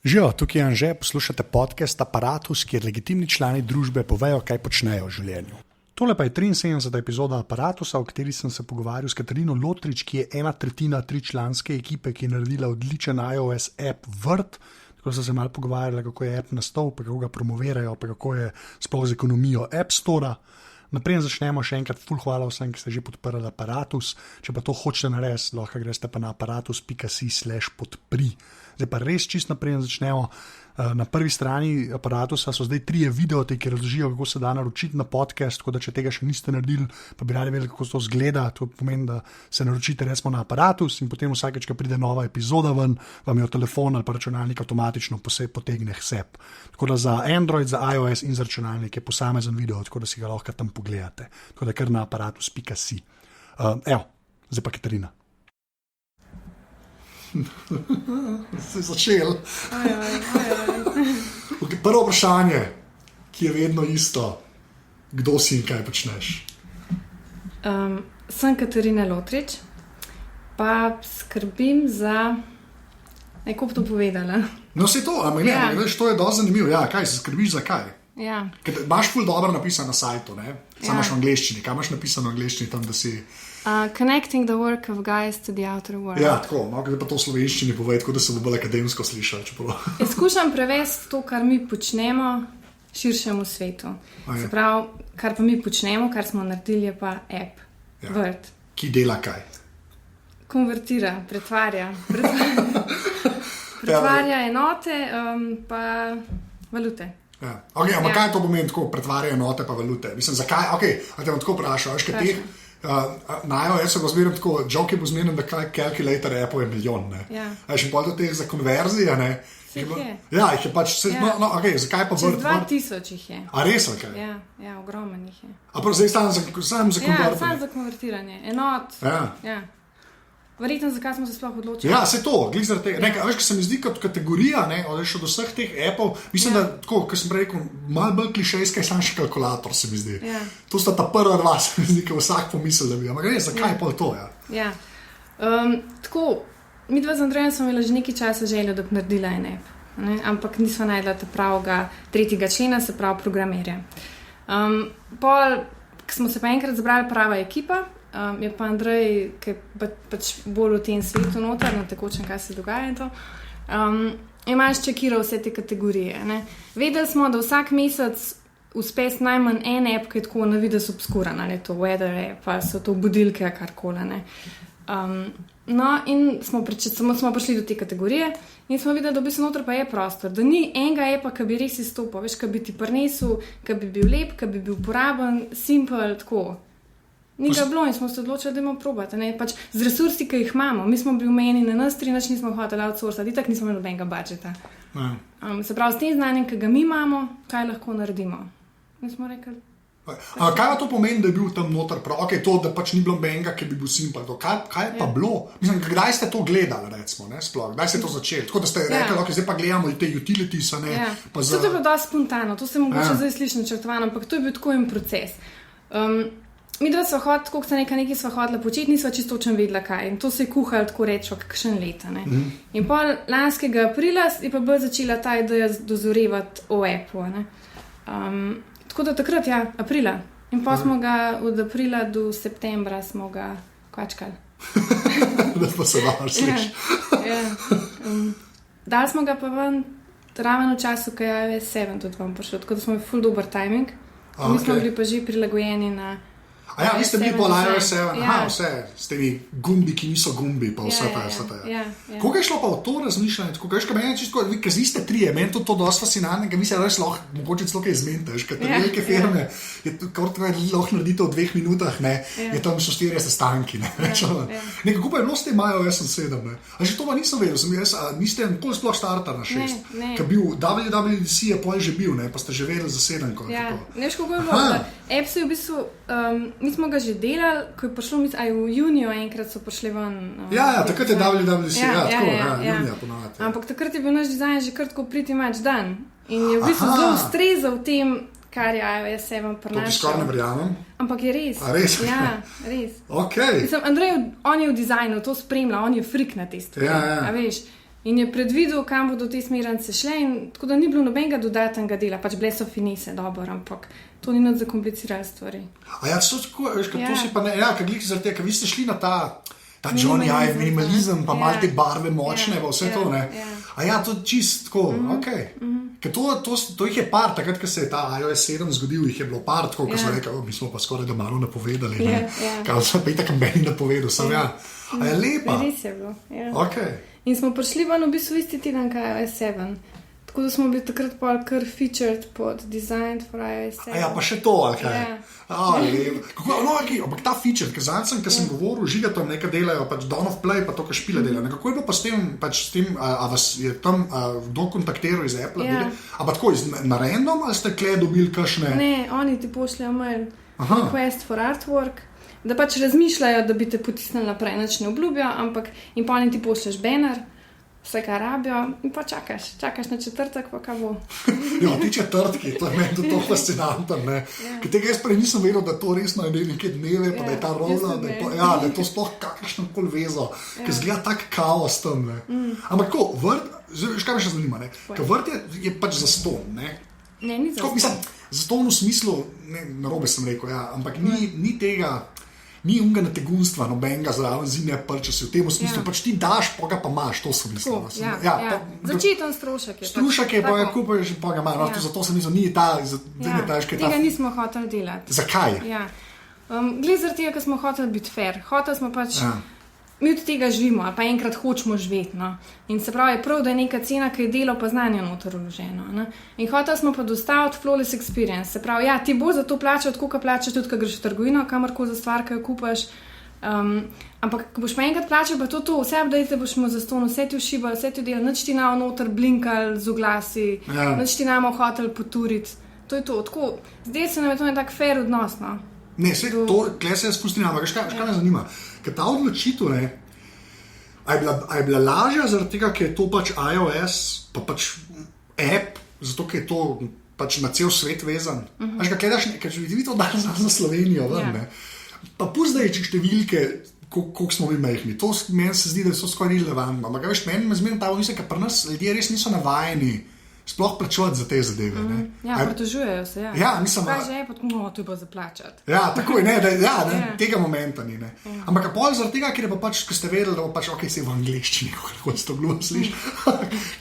Živijo, tukaj je Anže, poslušate podcast Apparatus, kjer legitimni člani družbe povejo, kaj počnejo v življenju. Tole pa je 73. epizoda Apparatusa, v kateri sem se pogovarjal s Katarino Lotrič, ki je 1/3 tričlanske ekipe, ki je naredila odličen iOS app Vrt. Tako so se malo pogovarjali, kako je app nastal, pa kako ga promovirajo, pa kako je sploh z ekonomijo App Store. Naprej začnemo, še enkrat ful hvala vsem, ki ste že podprli Apparatus. Če pa to hočete narediti, lahko greste pa na apparatus.si/podpri. Zdaj pa res čist naprej začnemo. Na prvi strani Apparatusa so zdaj 3 videote, ki razložijo, kako se da naročiti na podcast, tako da če tega še niste naredili, pa bi radi vedeli, kako to zgleda. To pomeni, da se naročite recimo na Apparatus in potem vsakeč, ko pride nova epizoda ven, vam jo telefon ali pa računalnik avtomatično potegne sep. Tako da za Android, za iOS in za računalnik je posamezen video, tako da si ga lahko tam pogledate. Tako da kar na apparatus.si. Evo, zdaj pa Katarina. Se je začel. Okay, prvo vprašanje, ki je vedno isto. Kdo si in kaj počneš? Sem Katarina Lotrič, pa skrbim za... Kako bi to povedala? No, se to, veš, to je dosti zanimivo. Ja, kaj se skrbiš za kaj? Ja. Ker imaš ful dobro napisano na sajtu, ne? Samo imaš v angleščini. Kaj imaš napisano v angleščini tam, da si... Connecting the work of guys to the outer world. Ja, tako, malo pa to v slovenščini povej, tako da se bo bolj akademsko slišal. Skušam prevesti to, kar mi počnemo, širšemu svetu. Se pravi, kar pa mi počnemo, kar smo naredili, je pa app, Vrt. Ki dela kaj? Konvertira, pretvarja enote, pa valute. Ja. Okay, ampak kaj to pomeni tako, pretvarja enote pa valute? Mislim, zakaj? Ok, a te bom tako vprašal, veš, kaj na iOS-u bo zmerno tako, joke je bo zmerno, da calculator Apple je milijon, ne? Ja. A še bolj do teh za konverzije, ne? Vseh je. Ja, jih je pač, ok, zakaj pa Čez 2000 jih je. A res, ok? Ja, ogromen jih je. A prav zdaj sam za konvertiranje? Ja, sam za konvertiranje, enot. Ja. Verjetno, zakaj smo se sploh odločili. Ja, se to, glih zaradi tega. Nekaj, veš, ko se mi zdi kot kategorija, ne, od vseh teh appov, mislim, da, tako, ko sem prej rekel, malo bolj klišejska je sam še kalkulator, se mi zdi. Ja. To sta ta prva dva, se mi zdi, ko vsak pomisel, da bi. Ampak res, zakaj pa to, ja? Ja. Tako, mi dva z Andrejem smo imeli že nekaj časa željo, da bi naredila en app, ne? Ampak nismo najdela ta pravega 3. člena, se pravi programerja. Pol, ko smo se pa enkrat zbrali prava ekipa, je pa Andrej, ki je pač bolj v tem svetu noter, na tekočem, kaj se dogaja in to, imaš čekiral vse te kategorije. Ne? Vedeli smo, da vsak mesec uspeš najmanj en app, ki je tako na vides obskuran, ali je to weather app, pa so to budilke, karkoli. No, in smo prišli do te kategorije in smo videli, da v bistvu noter pa je prostor, da ni enega appa, ki bi res izstopil, veš, ki bi ti prinesel, ki bi bil lep, ki bi bil uporaben, simple, tako. Ni ga bilo in smo se odločili, da imamo probati. Pač z resursi, ki jih imamo. Mi smo bili omejeni na nas 3, nič nismo hoteli outsourcati, itak nismo imeli nobenega budžeta. Se pravi, s tem znanjem, ki ga mi imamo, kaj lahko naredimo. Mi smo rekli... Kaj to pomeni, da je bil tam noter prav? Ok, to, da pač ni bilo nobenega, ki bi bil simple. Kaj je pa bilo? Mislim, kdaj ste to gledali, recimo, ne, sploh? Kdaj ste to začeli? Tako da ste rekli, ok, zdaj pa gledamo te utilities, ne? To je bilo dosti spontano, to se mogoče zdaj sliši načrtovano, ampak to je bil tako en proces. Mi dva sva hodila, tako nekaj sva hodila početi, nisva čisto točno vedela kaj. In to se je kuhalo, tako rečo, kakšen leta. In pol lanskega aprila je pa bolj začela ta ideja dozorevati o appu. Tako da takrat, aprila. In pol smo ga od aprila do septembra smo ga kvačkali. Da pa se dobro sliši. Dali smo ga pa ven ravno v času, ko je iOS 7 tudi vam prišel. Tako da smo imeli ful dober timing. Mi smo bili pa že prilagojeni na... A ja, vi ste bili po iOS 7, vse, s temi gumbi, ki niso gumbi, pa vse ta. Kako je šlo pa v to razmišljanje? Kako je meni čisto, ker niste 3, meni to dosti fascinantno, ker mislim, da res lahko, mogoče celo kaj izmenite, ker te velike firme, kot lahko naredite v 2 minutah, ne, je tam so 4 sestanki, ne. Kako pa je bilo s tem iOS 7, ne? A že to pa nisem vedel, niste nikoli sploh startali na 6, ker bil WWDC je pol že bil, ne, pa ste že vedeli za 7. Ja, ne veš, kako je bilo, apps je v bistvu, mi smo ga že delali, ko je prišlo, v juniju enkrat so prišli ven. Ja, takrat je WWDC, junija ponovati. Ampak takrat je bil naš dizajn že kar tako pretty much dan. In je v bistvu zelo ustrezal tem, kar je iOS 7 prinašal. To ti skoraj ne verjamem. Ampak je res. A res? Ja, res. Okay. Mislim, Andrej, on je v dizajnu, to spremlja, on je frik na tej stvari. Ja. A veš? In je predvidel, kam bodo te smernice šle, in tako da ni bilo nobenega dodatnega dela, pač bile so finese, dobro, ampak to ni nič zakompliciralo stvari. A ja, to si pa ne, ker glih zaradi tega, ker vi ste šli na ta Johnny Ive minimalizem, pa malo te barve močne, pa vse to, ne. A ja, to čist tako, okej. Ker to jih je par, takrat, ko se je ta iOS 7 zgodil, jih je bilo par, tako, ko so rekli, mi smo pa skoraj da malo napovedali, ne. Kaj so pa itak meni napovedal, sem ja. A je lepa. Res je bilo, ja. Okej. In smo prišli ven v bistvu isti teden, kaj je iOS 7. Tako da smo bili takrat pa kar featured pod Designed for iOS 7. A ja, pa še to, ali kaj? Ampak ta feature, ker zadnjem, ker sem govoril, žigatom nekaj delajo, pač Dawn of Play, pa to, kar špile delajo. Kako je bilo pa s tem, a vas je tam kdo kontaktiral iz Apple? A pa tako, na random, ali ste kle dobili kakšne? Ne, oni ti pošljajo mail request for artwork, da pač razmišljajo, da bi te potisnili naprej, nič ne obljubijo, ampak in pa oni ti pošljaš banner, vse, kar rabijo, in pa čakaš na četrtek, pa kaj bo. Ja, ti četrtki, to je meni to fascinantno, ne. Ker tega jaz prej nisem vedel, da to resno je neke dneve, pa da je ta rola, da je to sploh kakršno koli vezo, ker zgleda tak kaos tam, ne. Ampak ko, vrt, kaj me še zanima, ne, ker vrt je pač zaston, ne. Ne, ni zaston. Zaston v smislu, ne, narobe sem rekel, ja, ampak ni tega, ni unga na tegunstva, nobenega zraven zine prče si v tem smislu, pač ti daš, pa ga pa imaš, to sem mislil. Začeten strošek je. Strošek je, pa ga kupaš in pa ga imaš, zato sem mislil, ni ta, tega nismo hoteli delati. Zakaj? Glede zaradi tega, ker smo hoteli biti fair, hoteli smo pač, mi od tega živimo, ali pa enkrat hočemo živeti, no. In se pravi, prav, da je neka cena, ki je delo pa znanje noter vloženo, ne. In hoteli smo pa dostaviti flawless experience, se pravi, ja, ti bo za to plačal, tako kot plačaš tudi, ko greš v trgovino, kamorkoli za stvar, ki jo kupaš, ampak, ko boš pa enkrat plačal, pa to, vse update boš imel zastonj, vse ti všibali, vse ti delali, nič ti namo noter blinkali z oglasi, nič ti namo hoteli poturiti, to je to, tako, zdaj se nam je to en tak fair odnos, no. Ne, kle se jaz spustim, ampak kaj me zanima, ker ta odločitev, ne, a je bila lažja zaradi tega, ker je to pač iOS, pa pač app, zato ker je to pač na cel svet vezan. Až ga gledaš, ker če vidi to danes za Slovenijo, ne, pa zdaj številke, koliko smo mi majhni, to meni se zdi, da so skoraj relevantno, ampak veš, meni me zmerno ta vnisek, ker pri nas ljudje res niso navajeni sploh plačevati za te zadeve, ne. Ja, pritožujejo se, ja. Ja, mislim, kaj že je, potem to je pa zaplačati. Ja, tako je, tega momenta ni, ne. Ampak pol zaradi tega, ker je pa pač, ko ste vedeli, da bo pač, se v angleščini, kako se to glupo sliši,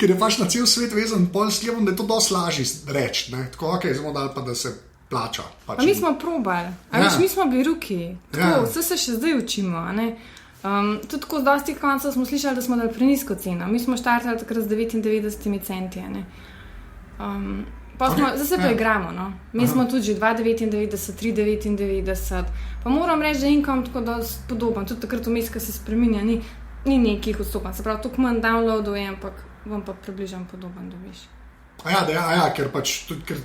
ker je pač na cel svet vezan, pol sklepam, da je to dosti lažje reči, ne. Tako, smo dali pa, da se plača. Pač. Pa mi smo probali, veš, mi smo bili ruki, tako, vse se še zdaj učimo, ne. Tudi tako z dosti koncev smo slišali, da smo dali prenisko ceno. Mi smo štartali takrat z 99 centi, ne. Zdaj se pa igramo, no. Mi smo tudi že 2,99, 3,99, pa moram reči, da je income tako dosti podoben, tudi takrat vmes, ko se spreminja, ni nekih odstopanj, se pravi, toliko manj downloadov je, ampak vam pa približam podoben dobiš. Ker pač,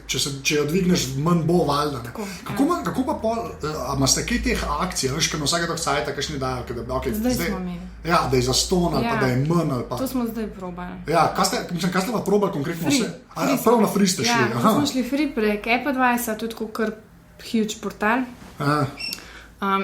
če jo dvigneš, manj bo valjda. Kako pa pol, a imate kaj teh akcij, veš, ker na vsake tog sajta, kakšni dajo? Zdaj smo imeli. Ja, da je zaston ali pa da je manj ali pa. To smo zdaj probali. Ja, kaj ste pa probali konkretno vse? Prav na free ste šli. Ja, smo šli free prek Appadvice, tudi tako kar huge portal.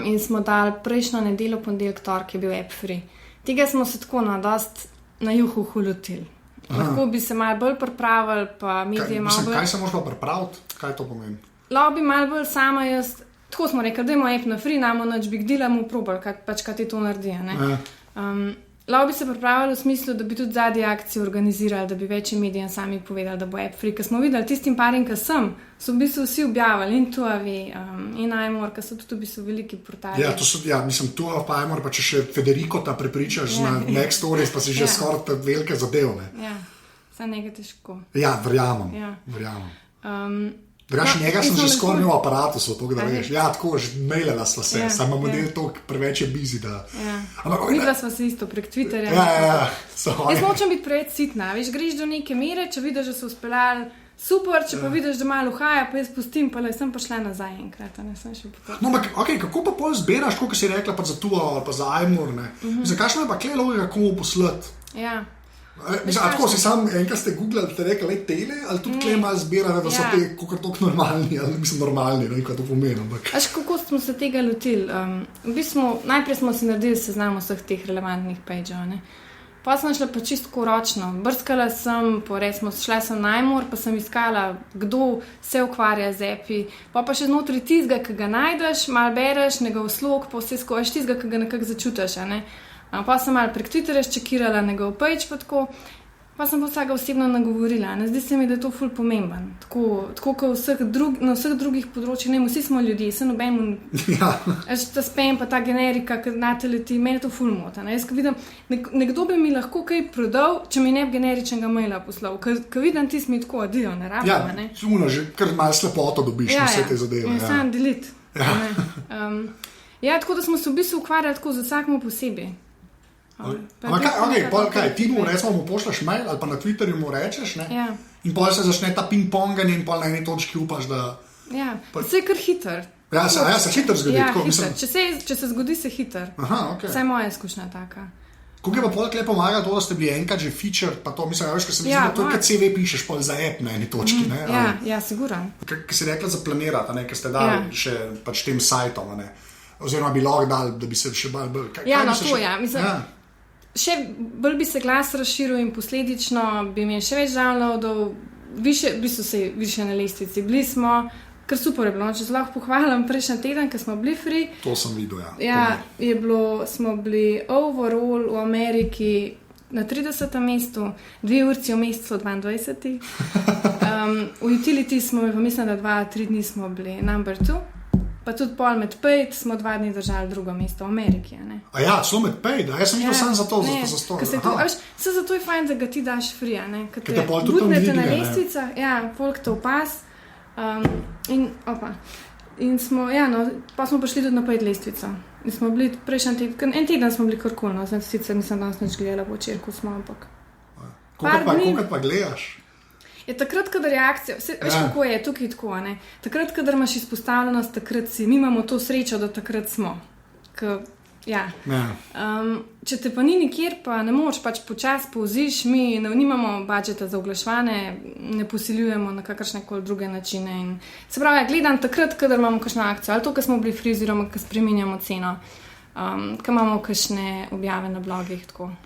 In smo dali prejšnjo nedeljo, ponedeljek, torek je bil app free. Tega smo se tako na juhu lotili. Lahko bi se malo bolj pripravili, pa medije malo bolj. Kaj se moraš pa pripraviti? Kaj to pomeni? Lahko bi malo bolj sama jaz, tako smo rekli, da imamo app na free, namo nič big deal, mu probali, kaj ti to naredi, ne. Lahko bi se pripravili v smislu, da bi tudi zadnje akcije organizirali, da bi večji medijem sami povedali, da bo app free, ker smo videli tistim parim, ki so v bistvu vsi objavili, in Tuavi, in iMore, ki so tudi v bistvu veliki portali. Ja, mislim, Tuav pa iMore, pa če še Federico ta prepričaš na Next Stories, pa si že skoraj velike zadevne. Ja, saj nekaj težko. Ja, verjamem. Drugač, njega sem že skoraj imel aparatu, da veš. Ja, tako, že mailala sva se, samo model toliko preveč je busy, da. Videla sva se isto prek Twitterja. Jaz močem biti preveč sitna, veš, greš do neke mere, če vidiš, da so uspeljali super, če pa vidiš, da malo uhaja, pa jaz pustim, pa sem pa šla nazaj enkrat, ne, sem še potem. No, ampak, kako pa pol zbiraš, koliko si rekla, pa za Tuo, pa za iMore, ne? Mislim, kakšno je pa kle logika, komu poslati? Ja. Mislim, tako si sam enkrat ste googlali, te rekli, tele, ali tudi kle malo zbirali, da so te kakor toliko normalni, ali mislim normalni, ne, kaj to pomeni, ampak. Kako smo se tega lotili? V bistvu, najprej smo si naredili seznam vseh teh relevantnih pageov, ne. Pa sem šla pa čisto ročno. Brskala sem, šla sem najmor, pa sem iskala, kdo se ukvarja z appi. Pa še znotraj tizga, ki ga najdeš, malo bereš, njegov slog, pa vse skojiš tizga, ki ga nekako začutiš. Pa sem malo prek Twitterja čekirala njegov page, pa sem pa vsega osebno nagovorila. Zdi se mi, da je to ful pomemben. Tako kot na vseh drugih področjih, ne, vsi smo ljudje, se nobenemu. Ja. Ta spam, pa ta generika, ki na teleti, meni to ful mota. Jaz vidim, nekdo bi mi lahko kaj prodal, če mi ne bi generičnega maila poslal. Ko vidim, ti mi tako adijo, ne rabim. Ja, čuno, že kar malo slepoto dobiš na vse te zadeve. Ja, sam delete. Ja, tako da smo se v bistvu ukvarjali tako z vsakmu posebej. Kaj, ti mu pošljaš mail ali pa na Twitterju mu rečeš, ne? Ja. In potem se začne ta ping-ponganje in potem na eni točki upaš, da... Ja, se je kar hiter. Ja, se hiter zgodi. Ja, tako, hiter. Če se zgodi, se hiter. Aha, ok. Vsaj moja izkušnja taka. Kako je pa poleg lepo pomaga to, da ste bili enkrat že feature, pa to mislim, ker se mi zdi, da to je, kad CV pišeš pol za app na eni točki, ne? Ja, siguran. Ker si rekla za planirati, ker ste dali še pač tem sajtom, ne? Oziroma bi lahko dali, da bi se še bolj... Ja, no to ja, mislim... Še bolj bi se glas razširil in posledično bi mi še več downloadov, više na lestvici. Bili smo, kar super je bilo, če se lahko pohvalim, prejšnji teden, ko smo bili free. To sem videl, ja. Smo bili overall v Ameriki na 30. mestu, 2 urci v mesecu 22. V utility smo, mislim, da 2-3 dni smo bili number 2. Pa tudi pol med paid smo 2 dni držali drugo mesto v Ameriki. A ja, celo med paid, jaz sem videl sam za to, za stol. Vse zato je fajn, da ga ti daš free, ker te butnete na lestvicah, folk te opas. In smo, pa smo prišli tudi na paid lestvico. In smo bili prejšnji teden, en teden smo bili karkulno, sicer nisem danes nič gledala po večerku, smo, ampak... Kolikrat pa gledaš? Je takrat, kadar reakcija, veš kako je, tukaj tako, ne? Takrat, kadar imaš izpostavljenost, takrat si. Mi imamo to srečo, da takrat smo. Če te pa ni nikjer, pa ne moč, pač počas povziš, mi nimamo budžeta za oglaševanje, ne posiljujemo na kakršnekoli druge načine. In se pravi, gledam takrat, kadar imamo kakšno akcijo, ali to, ko smo bili free, oziroma ko spreminjamo ceno. Ko imamo kakšne objave na blogih.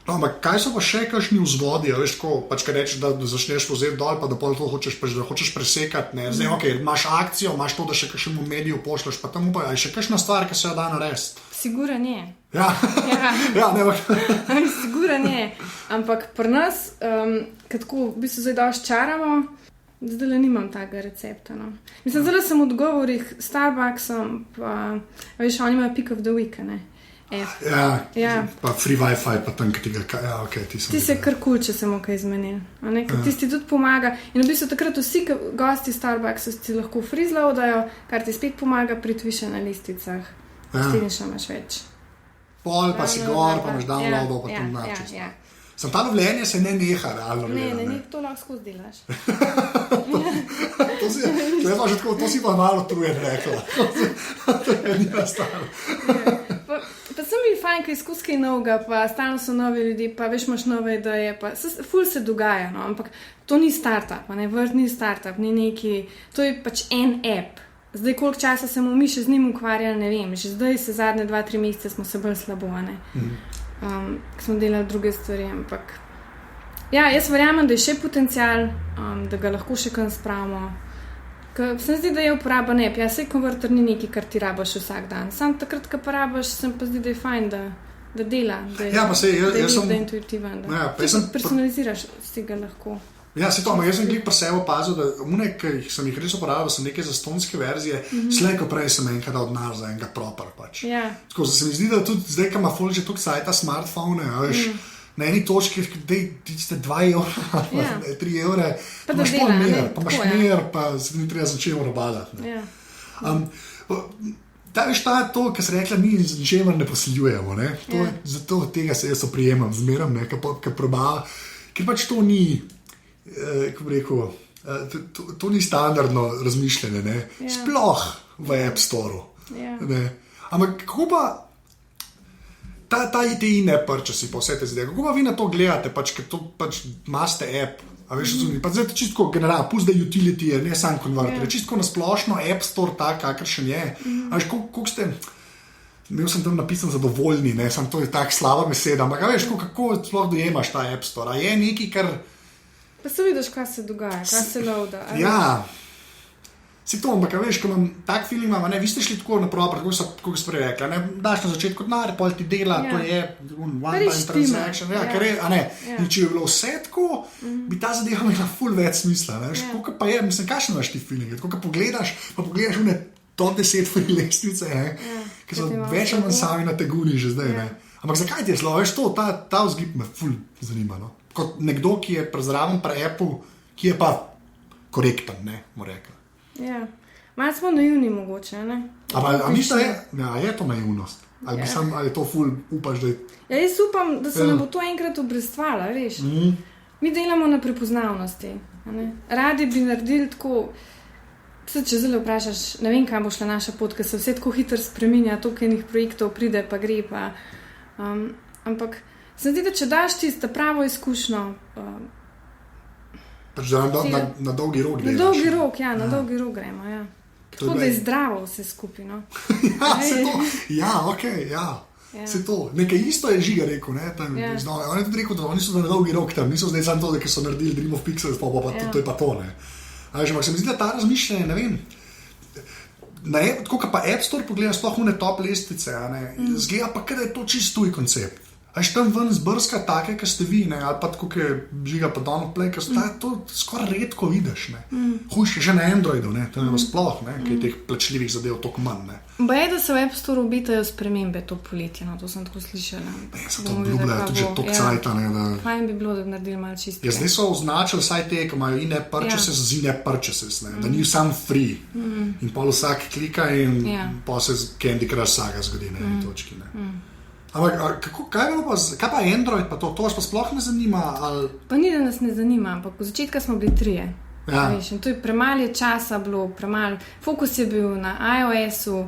Ampak kaj so pa še kakšni vzvodi, veš, tako, pač kaj rečeš, da začneš vzeti dol, pa da pol to hočeš presekati, ne? Zdaj, ok, imaš akcijo, imaš to, da še kakšnemu mediju pošljaš, pa tam upaj, je še kakšna stvar, ki se jo da narediti? Siguran je. Ja, ne. Siguran je, ampak pri nas, ko tako v bistvu zdaj dosti čaramo, zdaj nimam takega recepta. No. Mislim, zdaj sem v odgovorih Starbucksom, pa veš, oni imajo pick of the week, ne? Ja, pa free Wi-Fi, pa tam, ki tega, ok, ti sem... Ti se kar kul, če sem kaj izmenil. Tisti tudi pomaga. In v bistvu takrat vsi gosti Starbucksa ti lahko free zloadajo, kar ti spet pomaga pritviše na listicah. Posledično imaš več. Pol pa si gor, pa imaš downloadov, pa tam način. Sem ta dovoljenje se ne neha, realno. Ne, to lahko skozi delaš. To si pa malo trujen rekla. To je nima stalo. Pa sem mi fajn, kaj skozi kaj novega, pa stalno so novi ljudi, pa veš, imaš nove ideje, pa ful se dogaja, no, ampak to ni startup, ne, Vrt ni startup, ni neki, to je pač en app. Zdaj, koliko časa smo mi še z njim ukvarjali, ne vem, že zdaj se zadnje 2-3 mesece smo se bolj slabo, ne. Ko smo delali druge stvari, ampak jaz verjamem, da je še potencial, da ga lahko še kaj spravimo. Se mi zdi, da je uporaba ne, sej konverter ni nekaj, kar ti rabaš vsak dan. Sam takrat, ko pa rabaš, se mi pa zdi, da je fajn, da dela, da je intuitiven, da personaliziraš si ga lahko. Ja, se to, jaz sem pri sebi opazil, da ki sem jih res uporabil, sem neke zastonske verzije, slej ko prej sem enkrat dal denar za enega proper pač. Tako, se mi zdi, da tudi zdaj, ko ima folk že toliko sajta smartphone, veš, na eni točki, ti ste 2 evra, 3 evre, pa imaš pol mer, pa imaš mer, pa se ni treba začeti robadati. Ta veš to, kar se rekla, mi z ničemer ne posiljujemo, ne? Zato tega se jaz oprijemam zmeram, kar probava, ker pač to ni, kako bi rekel, to ni standardno razmišljanje, ne? Sploh v App Store-u. Ampak kako pa ta ITI ne purchase pa vse te zdaj. Kako pa vi na to gledate, pač, ker to pač maste app, a veš, pa zdaj čistko generalno, pust da utility je, ne sam konverter, čistko na splošno App Store tak, kakršen je. A veš, koliko ste, imel sem tam napisan zadovoljni, ne, sam to je tak slaba beseda, ampak veš, kako sploh dojemaš ta App Store, a je nekaj, kar... Pa se vidiš, kaj se dogaja, kaj se loada. Ja, si to, ampak veš, ko imam tak film, imam, ne, vi ste šli tako napravo, kako so prej rekli, ne, daš na začetku denar, pol ti dela, to je one-time transaction, ja, ker je, a ne, in če je bilo vse tako, bi ta zadeva imela ful več smisla, ne, veš, koliko pa je, mislim, kakšen imaš ti feeling, koliko pogledaš une top 10 free lestvice, ki so več ali manj sami na teguni že zdaj, ne. Ampak zakaj ti je zelo, veš to, ta vzgib me ful zanima, no. Kot nekdo, ki je prezraven pri Apple, ki je pa korektan, ne, mu rekla. Ja, malo smo naivni mogoče, ne. A misliš, je to naivnost? Ali je to ful upaš, da je... Ja, jaz upam, da se nam bo to enkrat obrestvala, veš. Mi delamo na prepoznavnosti, ne. Radi bi naredili tako... Če zelo vprašaš, ne vem, kam bo šla naša pot, ker se vse tako hitro spreminja, toliko enih projektov pride pa gre pa. Ampak se zdi, da če daš tisto pravo izkušnjo... Pač da na dolgi rok delaš. Na dolgi rok, ja, na dolgi rok gremo, ja. Tako da je zdravo vse skupaj, no. Ja, se to, ja, okej, ja. Se to, nekaj isto je Žiga rekel, ne, tam, on je tudi rekel, da oni so na dolgi rok tam, niso zdaj samo to, da so naredili Dream of Pixels, pa to je pa to, ne. Ampak se mi zdi, da ta razmišljanje, ne vem, tako ka pa App Store pogleda sploh une top lestvice, zgleda pa, kada je to čist tuj koncept. Až tam ven zbrska take, ki ste vi, ne, ali pa tako, ki je Žiga pa Down Play, ki to skoraj redko vidiš, ne. Hujš je že na Androidu, ne, to je sploh, ne, ki je teh plačljivih zadev toliko manj, ne. Ba je, da se v App Store obitajo spremembe to poletje, no, to sem tako slišala. Ne, se to obljubljajo tudi že toliko cajta, ne, da... Fajn bi bilo, da bi naredili malo čisto. Ja, zdaj so označili vsaj te, ki imajo in-app purchases z in-app purchases, ne, da ni sam free. In pol vsak klika in pa se Candy Crush saga zgodi, ne, in točki, ne. Ampak kaj pa Android, pa to vas pa sploh ne zanima? Ali... Pa ni, da nas ne zanima, ampak v začetka smo bili 3. Ja. Veš, in to je premalo časa bilo, fokus je bil na iOS-u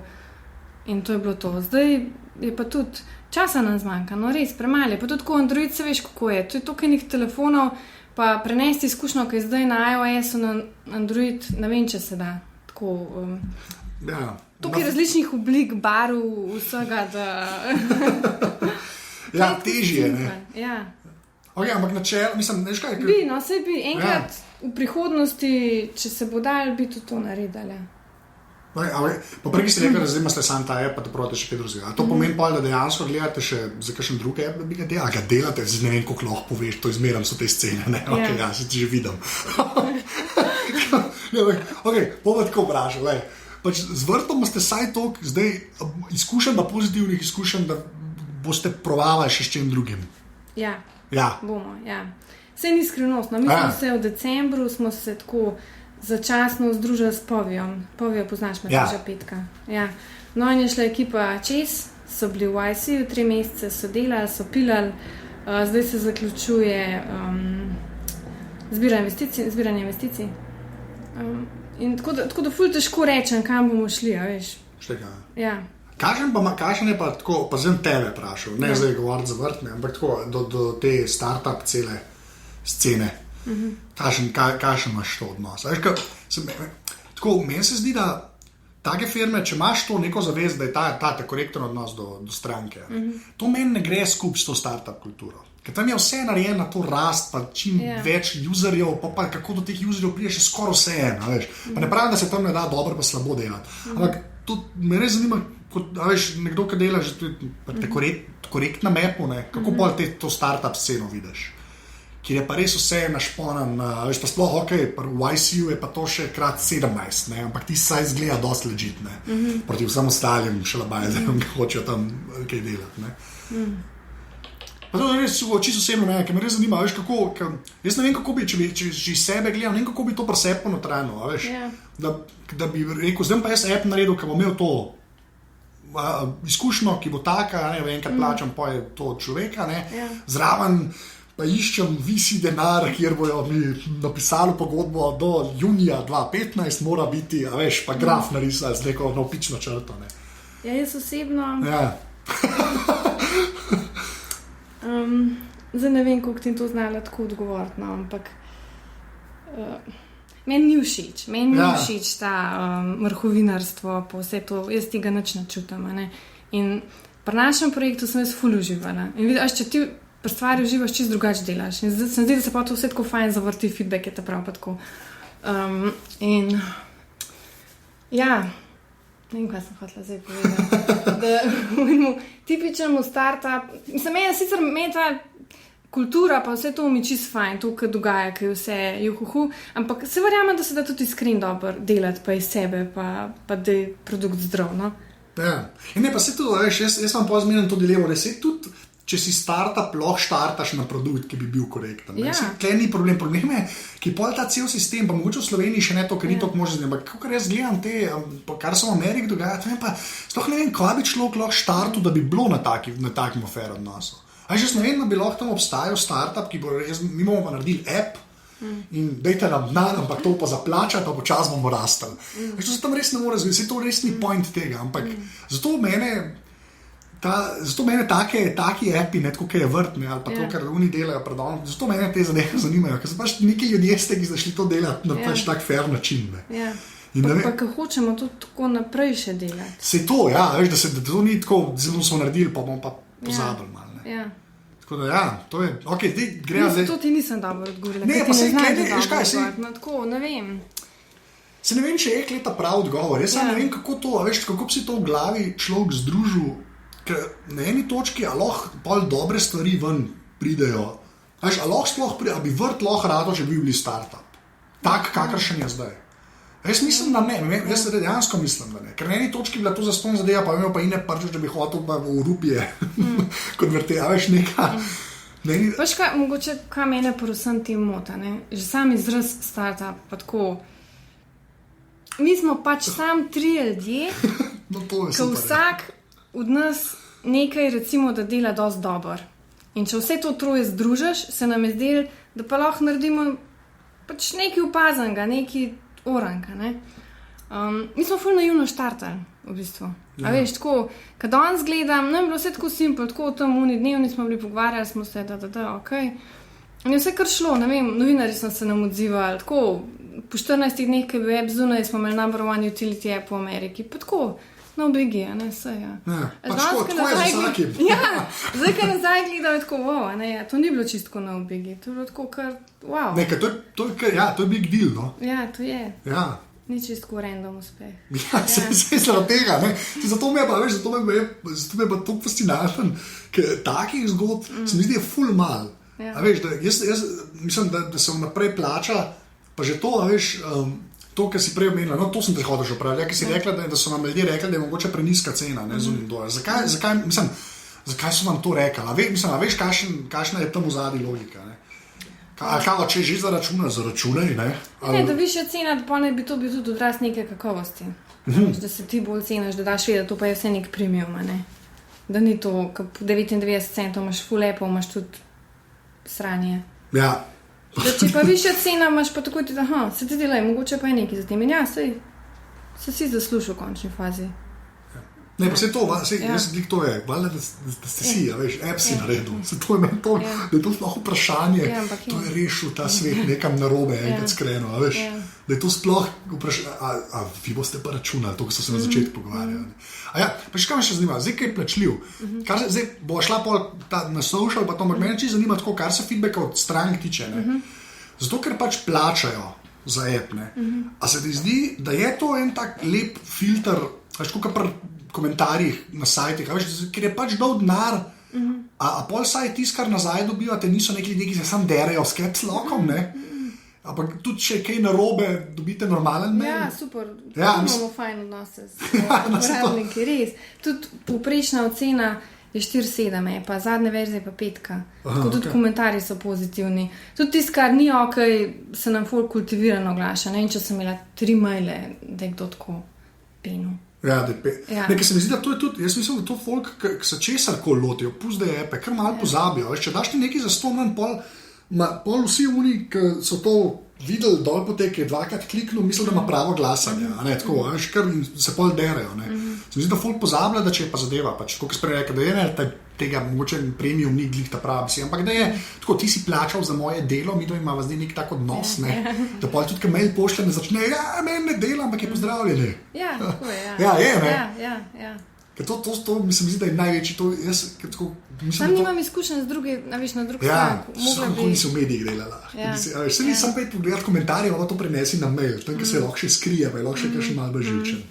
in to je bilo to. Zdaj je pa tudi časa nam zmanjka, no res, premalo je. Pa tudi tako Android, se veš, kako je. To je toliko enih telefonov, pa prenesti izkušnjo, ki je zdaj na iOS-u, na Android, ne vem, če se da. Tako... Tukaj različnih oblik, barv, vsega, da... Ja, težje, ne? Ja. Ok, ampak načelo, mislim, neš kaj? Saj bi enkrat v prihodnosti, če se bo dal, bi to naredili. Pa prej si rekel, da zdaj imate sam ta app, pa da pravite še kaj drugega. A to pomeni pa, da dejansko gledate še za kakšen drug app, da bi ga delali? A ga delate? Zdaj ne vem, koliko lahko poveš, to izmeram so te scene, ne? Ok, ja, se ti že vidim. Ok, bova tako vprašal, lej. Pač z vrtom ste saj toliko zdaj izkušenj, da pozitivnih izkušenj, da boste provali še s čim drugim. Ja. Bomo, ja. Vse ni skrivnostno. Mi smo se v decembru, smo se tako začasno združili s Povijom. Povijo poznaš Matjaža Petka. Ja. No in je šla ekipa čez, so bili v IC-ju, 3 mesece so delali, so pilali, zdaj se zaključuje zbiranje investicij. In tako da ful težko rečem, kam bomo šli, a veš. Štega. Ja. Kakšen je pa tako, pa zdaj tebe vprašal, ne zdaj govoriti za vrt, ne, ampak tako, do te start-up cele scene. Kakšen imaš to odnos? Veš, tako, meni se zdi, da take firme, če imaš to neko zavez, da je ta korekten odnos do stranke, to meni ne gre skup s to start-up kulturo. Ker tam je vse narejeno na to rast, pa čim več userjev, pa kako do teh userjev pride še skoraj vse eno, veš. Pa ne pravim, da se tam ne da dobro pa slabo delati. Ampak tudi me res zanima, veš, nekdo, ki dela že korektna mapu, ne, kako pa to start-up sceno vidiš. Kjer je pa res vse našponan, veš, pa sploh, ok, v ICU je pa to še krat 17, ne, ampak ti saj izgleda dosti legit, ne, proti vsem ostalim šalabajzem, ki hočejo tam kaj delati, ne. Pa to je res čisto osebno mene, ker me res zanima, veš, kako, jaz ne vem, kako bi, če iz sebe gledam, ne vem, kako bi to presepil notrajno, veš, da bi rekel, zdaj pa jaz app naredil, ker bom imel to izkušnjo, ki bo taka, ne vem, enkrat plačam, pa je to človeka, ne, zraven pa iščem visi denar, kjer bojo mi napisali pogodbo do junija 2015, mora biti, a veš, pa graf narisali z neko navpično črto, ne. Ja, jaz osebno... Ja. Zdaj ne vem, koliko ti to znala tako odgovoriti, no, ampak meni ni všeč ta mrhovinarstvo, pa vse to, jaz tega nič ne čutim, ne. In pri našem projektu sem jaz ful uživala. In vidiš, če ti pri stvari uživaš, čist drugače delaš. In zdaj se zdi, da se pa to vse tako fajn zavrti, feedback je ta prav pa tako. In ja, ne vem, kaj sem hotela zdaj povedati. Da tipičnemu startup, meni ta kultura pa vse to mi čist fajn, to, kar dogaja, kar je vse juhuhu, ampak se verjamem, da se da tudi iskren dobro delati pa iz sebe, pa da je produkt zdrav, no? Ja, in ne, pa se to, veš, jaz vam pozmenim to dilemo, da se tudi, če si startup, lahko štartaš na produkt, ki bi bil korekten. Ja. Tle ni problem je, ki pol ta cel sistem, pa mogoče v Sloveniji še ne to, ker ni to možno, ampak kar jaz gledam kar se v Ameriki dogaja, pa sploh ne vem, kaj bi človek lahko štartil, da bi bilo na takim fair odnosu. Jaz ne vem, da bi lahko tam obstajal startup, ki bo res, mi bomo pa naredili app, in dejte nam denar, ampak to pa zaplačati, pa počas bomo rastali. To se tam res ne more zgoditi, to res ni point tega, ampak zato mene taki appi, ne tako, kaj je vrt, ne, ali pa to, kar oni delajo predavno, zato mene te zadeve zanimajo, ker so pač neki ljudje ste, ki zašli to delati na pač tak fair način. Ne. Pa ko hočemo to tako naprej še delati. Se to, ja, veš, da to ni tako, zelo smo naredili, pa bomo pa pozabili malo. Ne. Ja. Tako da, ja, to je, ok, zdaj grejo zdaj. To ti nisem dobro odgovorila. Ne, pa se veš kaj, tako, ne vem. Se ne vem, če je leta prav odgovor, jaz ne vem, kako to, veš, kako bi si to v glavi človek združil, ker na eni točki, a lahko pol dobre stvari ven pridejo, veš, a lahko sploh pride, a bi vrt lahko rado, če bi bili startup, tak, kakršen je zdaj. Jaz mislim, da ne, jaz dejansko mislim, da ne. Ker na eni točki bila to zaston zadeva, pa imel pa ine prčiš, da bi hotel pa v rupije konvertirati, a veš, neka. Veš kaj, mogoče, kaj mene po vsem tem mota, ne? Že sam izraz startup, pa tako. Mi smo pač sam 3 ljudje, no, ko vsak od nas nekaj recimo, da dela dosti dobro. In če vse to troje združiš, se nam je zdelo, da pa lahko naredimo pač nekaj opaznega, nekaj oranka, ne. Mi smo ful naivno štartali, v bistvu. Ja. A veš, tako, kad danes gledam, ne, bilo vse tako simpel, tako v tem dnevni smo bili, pogovarjali smo se, okej. In je vse kar šlo, ne vem, novinarji smo se nam odzivali, tako, po 14 dneh, ki je bil app zunaj, smo imeli number one utility app v Ameriki, pa tako, no bigi, ne, vse, ja. Pa tako je z vsakim. Ja, zdaj, kaj nazaj gledam, je tako, wow, ne, to ni bilo čistko no bigi, to je bilo tako kar, wow. Nekaj, to je big deal, no. Ja, to je. Ja. Ni čistko random uspeh. Ja, se zaradi tega, ne. Zato me je pa, veš, zato me je pa to fascinanten, ker takih zgodb se mi zdi je ful mal. Ja. A veš, da jaz mislim, da se vnaprej plača, pa že to, a veš, to, kar si prej omenila, no, to sem te hotel že praviti, ki si rekla, da so nam ljudje rekli, da je mogoče preniska cena, ne, zunim dolar. Zakaj so nam to rekli? A veš, kakšna je tam v zadnji logika, ne? Kaj, če že zaračunaj, ne? Ne, da višja cena, da pa ne bi to bil tudi odraz neke kakovosti. Da se ti bolj ceniš, da daš vedeti, to pa je vse nek premium, ne? Da ni to, ko 99 centov imaš full appov, imaš tudi sranje. Ja. Da če pa višja cena, imaš pa tako ti, se ti delaj, mogoče pa je nekaj za tem. In ja, se si zaslužil v končni fazi. Ne, pa se to, jaz blik to je, valjda, da ste si, ja, veš, app si naredil. Se to je meni to, da je to sploh vprašanje, to je rešil ta svet nekam narobe, enkrat skreno, a veš, da je to sploh vprašanje, a vi boste pa računali, to, ko so se na začetku pogovarjali. A ja, pa še kaj me še zanima, zdaj kaj je plačljiv? Zdaj bo šla pol na social, pa to mene čisto zanima tako, kar se feedbacka od strank tiče, ne. Zato, ker pač plačajo za app, ne. A se ti zdi, da je to en tak lep filter, veš, kot pri komentarjih na sajtih, ker je pač dal denar, a pol saj tis, kar nazaj dobivate, niso neki ljudje, ki se sam derejo s caps lockom, ne? Ampak tudi, če kaj narobe, dobite normalen mail. Ja, super. Imamo fajn odnose s uporabniki, res. Tudi povprečna ocena je 4,7, pa zadnje verzije pa 5. Tako tudi komentarji so pozitivni. Tudi tisto, kar ni okej, se nam ful kultivirano oglaša. Ne vem, če sem imela 3 maile, da je kdo tako penil. Ja, nekaj se mi zdi, da to je tudi, jaz mislim, da to folk, ki se česar kol lotijo, pusti epe, kar malo pozabijo, veš, če daš ti nekaj za 100 manj, pol vsi oni, ki so to videli dol potek, je dvakrat kliknil, mislim, da ima pravo glasanje, a ne, tako, veš, kar se pol derejo, ne. Se mi zdi, da folk pozablja, da če je pa zadeva, pač, koliko sprej rekel, da je ne, tega mogoče premium ni glih ta pravi, ampak da je, tako, ti si plačal za moje delo, mi to imamo zdaj nek tak odnos, ne, da pol tudi, kad mail pošle, ne začne, ja, meni ne dela, ampak je pozdravljeni. Ja, tako je, ja. Ja, je, ne. Ja. To mi se zdi, da je največji. Sam nimam izkušenj z drugim, na drug stran. Kako nisem v medijih delala. Se nisem pet pogledati komentarje, pa to prenesi na mail, tam, ki se lahko še skrije, pa je lahko še kakšen malo bolj živčen.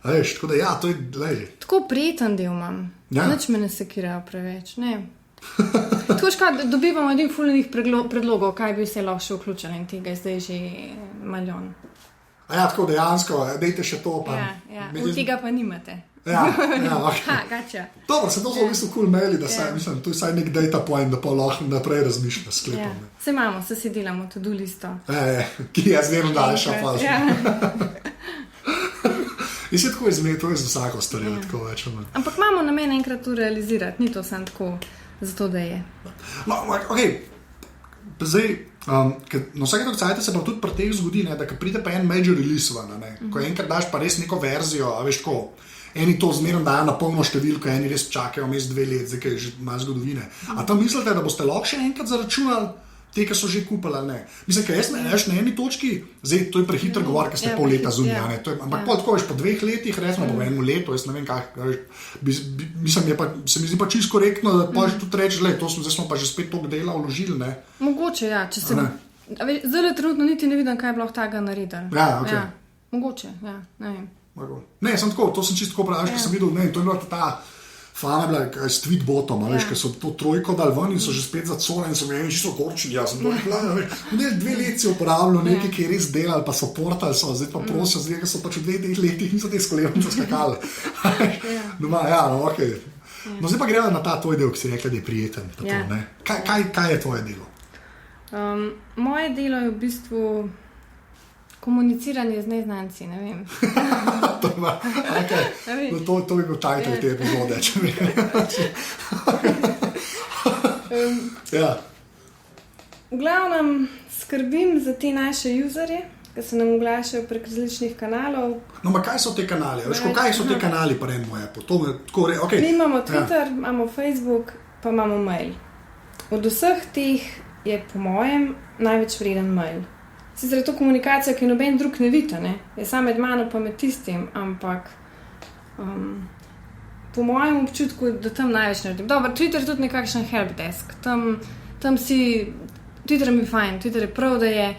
Tako da to je leže. Tako prijeten del imam. Nič me ne sekirajo preveč, ne. Tako škrat, dobivamo edin fulnih predlogov, kaj bi se lahko še vključili in tega je zdaj že milijon. Tako dejansko, dejte še to. Od tega pa nimate. Okay. Dobro, se to so v bistvu cool maili, da mislim, to je saj nek data point, da pa lahko naprej razmišlja s sklepom. Se imamo, se si delamo to-do listo. Ki jaz zmerno daljša faza. In se tako izmeti, to je za vsako storilo, tako več. Ampak imamo namen enkrat to realizirati, ni to sam tako, zato da je. Zdaj, na vsake dokajte se pa tudi pri teh zgodi, da pride pa en major release ven, ko enkrat daš pa res neko verzijo, a veš tako, eni to zmerno dajo na polno številko, eni res čakajo vmes 2 let, zdaj, ki je že malo zgodovine. A tam mislite, da boste lahko še enkrat zaračunali te, ki so že kupili, ali ne? Mislim, ker jaz na eni točki, zdaj, to je prehitro govor, ker ste pol leta zunja, ampak tako veš, po 2 letih, recimo po 1 letu, jaz ne vem kaj, mislim, se mi zdi pa čisto korektno, da pa že tudi reči, zdaj smo pa že spet toliko dela vložili, ne? Mogoče, če se... Zdaj trenutno niti ne vidim, kaj je bilo tega narediti. Mogoče, ne vem. Ne, sem tako, to sem čisto tako pravi, ker sem videl, to je bila ta fama bila s tweetbotom, ker so to trojko dal ven in so že spet zacole in so mi čisto korčili, jaz sem bilo, 2 let si uporabljal nekaj, ki je res delal, pa so portali, zdaj pa prosijo, zdaj, ker so pač v 2 letih niso te skolevnice skakali. Okay. No, zdaj pa gremo na ta tvoj del, ki si rekla, da je prijeten. Kaj je tvoje delo? Moje delo je v bistvu komuniciranje z neznanci, ne vem. To bi bil title te epizode, če mi V glavnem skrbim za te naše userje, ki se nam oglašajo prek različnih kanalov. No, ma kaj so te kanali? Kaj so te kanali pa eno Apple? Mi imamo Twitter, imamo Facebook, pa imamo mail. Od vseh teh je po mojem največ vreden mail. Sicer je to komunikacija, ki noben drug ne vidi, ne? Je samo med mano pa med tistim, ampak po mojem občutku, da tam največ naredim. Dobro, Twitter je tudi nekakšen helpdesk. Tam si, Twitter mi fajn, Twitter je prav, da je,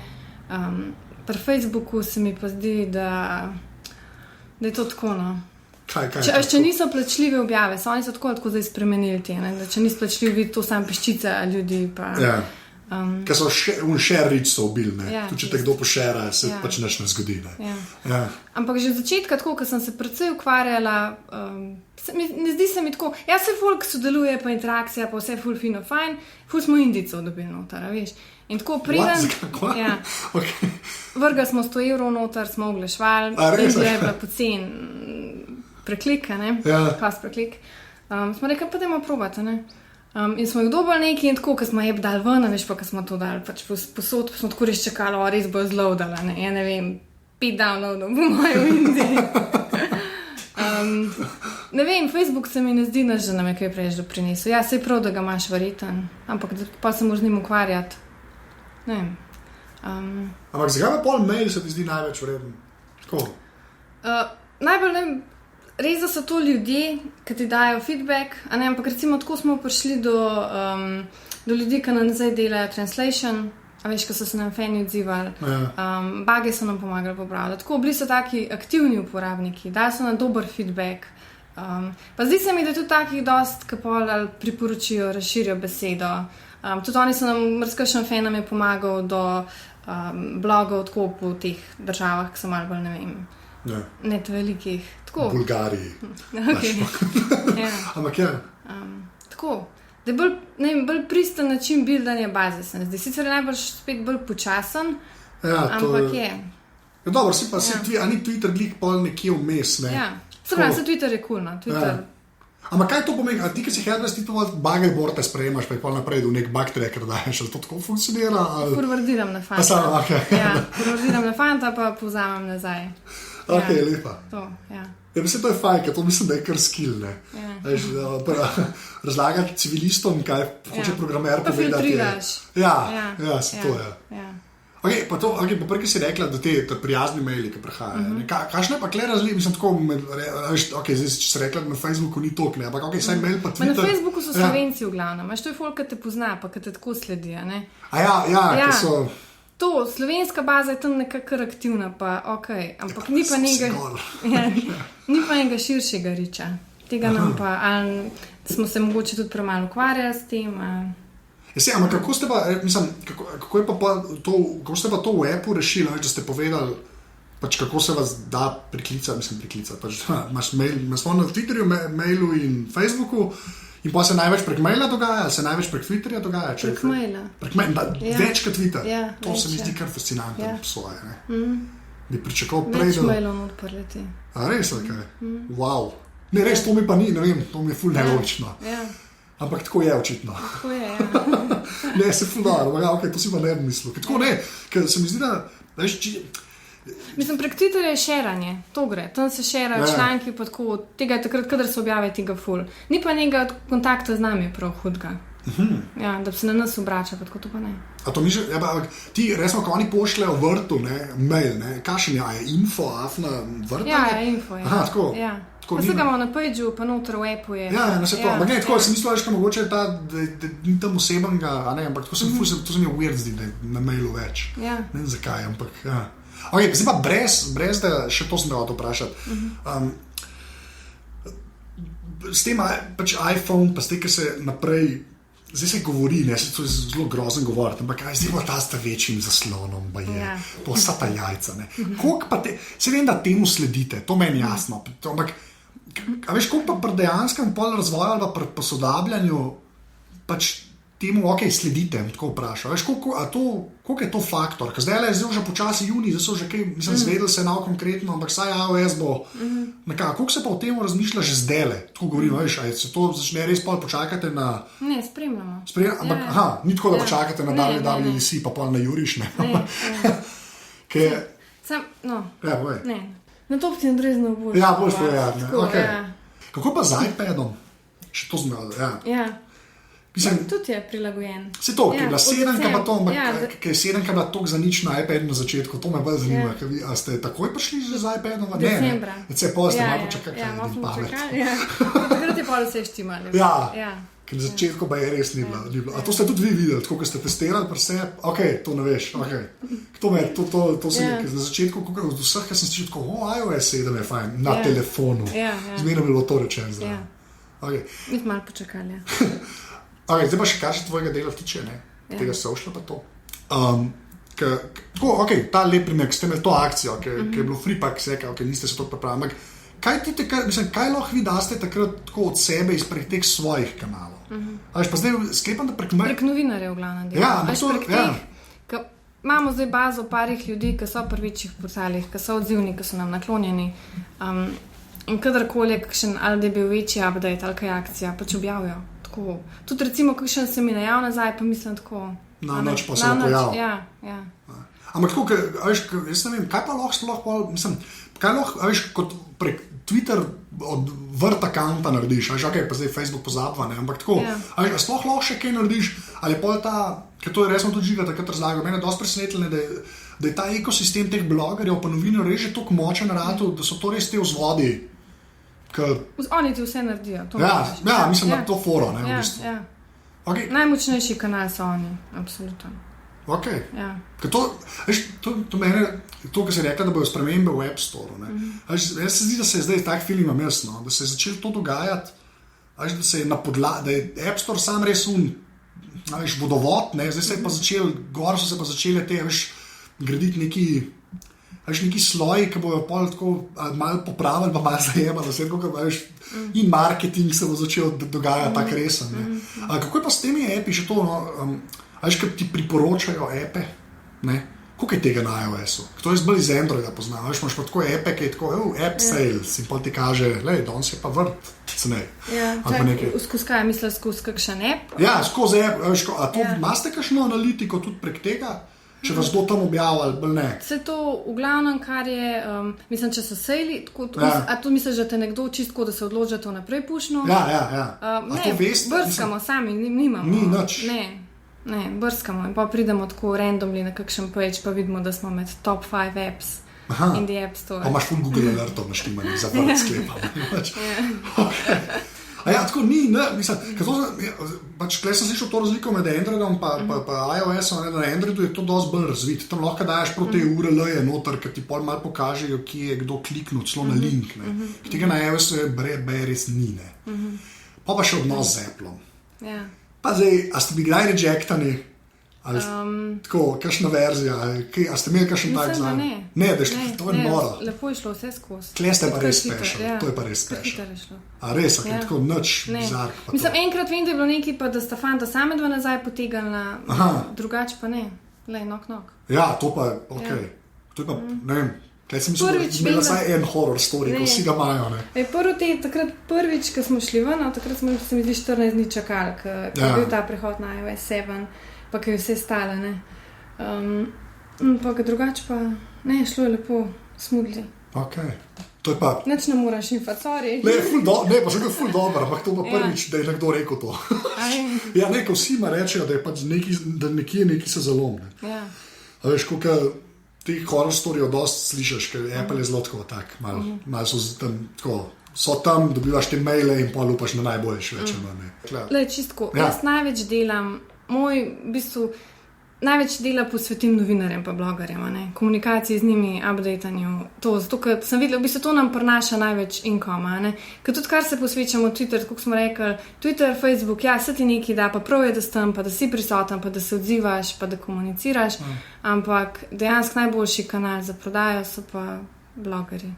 pri Facebooku se mi pa zdi, da je to tako, no. Če niso plačljive objave, oni so tako zdaj spremenili te, ne? Da če niso plačljivi, vidi to sam peščica ljudi, pa... Ker so share rich so ubili, tudi če te kdo pošera, se pač nič ne zgodi. Ampak že od začetka tako, ko sem se precej ukvarjala, ne zdi se mi tako, se folk sodeluje, pa interakcija, pa vse ful fino fajn, ful smo Indicov dobili noter, veš. In tako priden, vrga smo 100 evrov noter, smo oglašvali, in je bila pocen preklika, ne, pas preklik. Smo rekli, pa dajmo probati, ne. In smo jih dobili nekaj in tako, ko smo jeb dali ven, veš pa, ko smo to dali pač posod, pa smo tako res čakali, res bo zloadala, ne, ja ne vem, 5 downloadov po mojem Indiji. Ne vem, Facebook se mi ne zdi, da nam je kaj preveč doprinesel. Ja, sej prav, da ga imaš verjeten, ampak pa se moraš z njim ukvarjati. Ne vem. Ampak zakaj pa pol mail se ti zdi največ vreden? Tako? Najbolj ne vem, res, da so to ljudje, ki ti dajo feedback, ampak recimo tako smo prišli do ljudi, ki nam zdaj delajo translation, a veš, ko so se nam fani odzivali, bage so nam pomagali popravljati. Tako, bili so taki aktivni uporabniki, dali so nam dober feedback. Pa zdi se mi, da tudi takih dost, ki pol priporočijo, razširijo besedo. Tudi oni so nam, razkašen fan nam je pomagal do blogov tako po teh državah, ki so malo bolj, ne vem, ne velikih. Tako. Bulgariji. Ampak tako, da je bolj pristen način buildanja baze, se ne zdi. Sicer je najbolj spet bolj počasen, ampak je. Dobro, a ni Twitter glik pol nekje vmes, ne? Se Twitter je cool, no. Ampak kaj to pomeni? A ti, ki si headless, ti to bugger boarde sprejemaš, pa je pol naprej do nek bug tracker daješ, ali to tako funkcionira? Forwardiram na fanta. Forwardiram na fanta, pa povzamem nazaj. Ok, lepa. To, mislim, to je fajn, ker to mislim, da je kar skill, ne? Razlagati civilistom, kaj hoče programer povedati. Pa filtriraš. Se to je. Pa prej si rekla, da te prijazni maili, ki prihajajo. Kakšne pa kle razlike, mislim tako, zdaj si rekla, da na Facebooku ni toliko, ampak saj mail pa Twitter. Na Facebooku so Slovenci v glavnem, to je folk, ki te pozna, pa ki te tako sledi, ne? Ki so... To, slovenska baza je tam nekako aktivna, pa ampak ni pa ni pa enega širšega riča. Tega nam pa, ali smo se mogoče tudi premalo ukvarjali s tem, ampak kako ste pa, kako ste pa to v appu rešili, da ste povedali, pač kako se vas da priklicati, pač imaš mail, imaš na Twitterju, mailu in Facebooku in pa se največ prek maila dogaja, se največ prek Twitterja dogaja? Prek maila. Več kot Twitter. To se mi zdi kar fascinantno svoje. Bi pričakoval prej, več mailov odprli. A res, wow. Ne, res, to mi pa ni, ne vem, to mi je ful nelogično. Ampak tako je očitno. Tako je, Ne, se ful dobro, to si pa ne bi mislil. Tako ne, ker se mi zdi, da... Mislim, prek Twitterja je šeranje, to gre. Tam se šerajo članki, pa tako, tega je takrat, kadar se objave tega ful. Ni pa nekega kontakta z nami prav hudega. Da se na nas obrača, pa tako to pa ne. A to misliš, ti, resno, ko oni pošljajo vrtu, mail, kakšen je info, afna vrta? Info, Aha, tako. Pa se ga imamo na pageu, pa noter v appu je. Ampak ne, tako, sem mislila, da mogoče da ni tam osebenga, ampak tako to se mi je weird zdi, da je na mailu več. Ne vem zakaj, ampak zdaj pa brez da še to sem da vprašati. S tem pač iPhone, pa s tem, ki se naprej, zdaj se govori, to je zelo grozen govoriti, ampak zdaj bo ta sta večjim zaslonom, to vsa ta jajca. Koliko pa se vem, da temu sledite, to meni jasno, ampak a veš, koliko pa pri dejanskem razvoju ali pa pri posodabljanju pač temu, sledite, tako vprašam. Veš, koliko je to faktor? Ker zdaj je že počasi juni, zdaj so že kaj, mislim, zvedeli se nav konkretno, ampak saj iOS bo nekako. Koliko se pa o tem razmišlja že zdajle? Tako govorim, veš, se to začne res pol počakate na... Ne, spremljamo. Ampak, ni tako, da počakate na WWDC, pa pol na juriš, ne? Ne. Na to bi ti Andrezno bolj. Bolj povedati. Kako pa z iPadom? Še to zmel, Tudi je prilagojen. Se to, ki je bila 7, pa to, ki je 7, ki je bila toliko za nič na iPadu na začetku, to me bolj zanima. A ste takoj prišli že z iPadom? Decembra. Se pol ste malo počakali, malo smo počakali. Takrat je pol vse štimali. Ker na začetku pa je res ni bilo. A to ste tudi vi videli, tako, ko ste testirali pri sebi? To ne veš. To se mi, na začetku, od vseh, ki sem slišal, iOS 7 je fajn, na telefonu. Zmerno bi bilo to rečeno. Mi smo malo počakali, zdaj pa še kar se tvojega dela tiče, tega social pa to. Ta lep primer, ki ste imeli to akcijo, ki je bilo free pack, niste se to pripravili. Kaj lahko vi daste takrat tako od sebe izpred teh svojih kanalov? Pa zdaj sklepam, da prek novinarjev v glavnem dela. Imamo zdaj bazo parih ljudi, ki so pri večjih portalih, ki so odzivni, ki so nam naklonjeni. In kadarkoli kakšen, ali da je bil večji update, ali kaj akcija, pač objavijo. Tudi recimo, kakšen se mi najav nazaj, pa mislim tako... Na noč pa se pojavil. Ja. Ampak tako, jaz ne vem, kaj pa lahko, mislim, kaj lahko, kot prek Twitter od vrta accounta narediš, pa zdaj Facebook pozabva, ampak tako, sploh lahko še kaj narediš, ali pa ta, ker to je resno tudi Žiga takrat razlagal, mene je dosti presenetljeno, da je ta ekosistem teh blogerjev pa novinarjev res že toliko močen rado, da so to res te vzvodi. Oni ti vse naredijo. Mislim, da to foro, v bistvu. Najmočnejši kanal so oni, absolutno. To mene, to, kar si rekla, da bojo spremembe v App Store. Jaz se zdi, da se je zdaj tak film imel, da se je začelo to dogajati, da se je da je App Store sam res vodovod, zdaj se je pa začel, gor so se pa začele te, graditi neki sloji, ki bojo pol tako malo popravili, pa malo zajemali, in marketing se bo začel dogajati tak resen. Kako je pa s temi appi še to, kaj ti priporočajo appe, koliko je tega na iOS-u? To je zbolj iz Androida poznam, imaš pa tako appe, ki je tako, app sales, in pol ti kaže, danes je pa vrt, cenej. Skozi kaj, misliš, skozi kakšen app? Skozi app, a to imate kakšno analitiko tudi prek tega? Če vas bo tam objavili, ali ne? Vse to v glavnem, kar je, mislim, če so sejli, a to misliš, da te nekdo čistko, da se odločite vnaprej pušno? A to veste? Brskamo sami, nimamo. Ni nič. Ne, brskamo in pa pridemo tako randomly na kakšen page, pa vidimo, da smo med top 5 apps in the App Store. Pa imaš full Google alertov, imaš tima, za vrh sklepam. A ja, tako ni, ne, mislim, tukaj sem slišal to razliko med Androidom pa iOS-om, da na Androidu je to dosti bolj razvit. Tam lahko daješ proti URL-je noter, ker ti pol malo pokažejo, kje je kdo kliknil, celo na link. Tega na iOS-u res ni, ne. Pa še odnos z Applom. Ja. Pa zdaj, a ste bili kdaj rejectani? Tako, kakšna verzija? A ste imeli kakšen tak znam? Ne, to je noro. Lepo je šlo vse skozi. Tle ste pa res special, to je pa res special. A res, tako nič bizar. Mislim, enkrat vem, da je bilo nekaj, pa da sta fanta same dva nazaj potegali, drugače pa ne. Lej, nok. Ja, to pa, okej. To je pa, ne vem. Kaj sem mislil, da je imela saj en horror story, ko vsi ga imajo, ne? Takrat prvič, ko smo šli ven, takrat smo se mi zdi 14 dni čakali, ko je bil ta prehod na iOS 7, pa ko je vse stale, ne. Pa ga drugače pa, ne, šlo je lepo, smudli. Okej. To je pa... Nič ne moraš infat, sorry. Ne, pa še ful dobro, ampak to pa prvič, da je nekdo rekel to. Ja, ne, ko vsi ima rečejo, da je pač da nekje neki se zalomne. Ja. A veš, koliko teh horror storyjev dosti slišiš, ker Apple je zelo tako, malo so tam tako, so tam, dobivaš te maile in pa lupaš na najboljš več. Lej, čistko, jaz največ delam, v bistvu, največ dela posvetim novinarjem pa blogerjem, ne? Komunikaciji z njimi, updatanju, to, zato, ker sem videla, v bistvu to nam prinaša največ incoma, ne? Ker tudi kar se posvečamo Twitter, kako smo rekli, Twitter, Facebook, ja, se ti nekaj da, pa prav je, da si tam, pa da si prisoten, pa da se odzivaš, pa da komuniciraš, ampak dejansko najboljši kanal za prodajo so pa blogerji.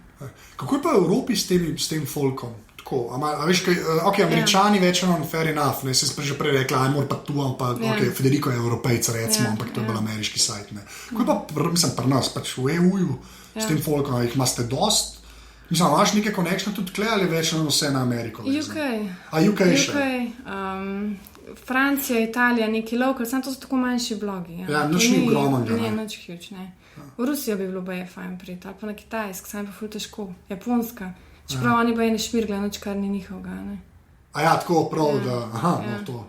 Kako je pa v Evropi s tem folkom? A veš, Američani več fair enough, ne, se pa že prej rekla, mora pa tu, pa Federico je Evropejca, recimo, ampak to je bil ameriški sajt, ne. Kako je pa, mislim, pri nas, pač v EU-ju s tem folkom, jih imate dost? Mislim, imaš neke konekšne tudi tle, ali več vse na Ameriko? UK. A UK še? Francija, Italija, neki local, samo to so tako manjši blogi. Ja, nič ni ogromnega. Ne, nič huge, ne. V Rusijo bi bilo baje fajn priti, ali pa na Kitajsk, samo pa ful težko. Japonska. Čeprav oni pa je ne šmirgle, noč kar ni njihovega, ne. A ja, tako prav, da, no to.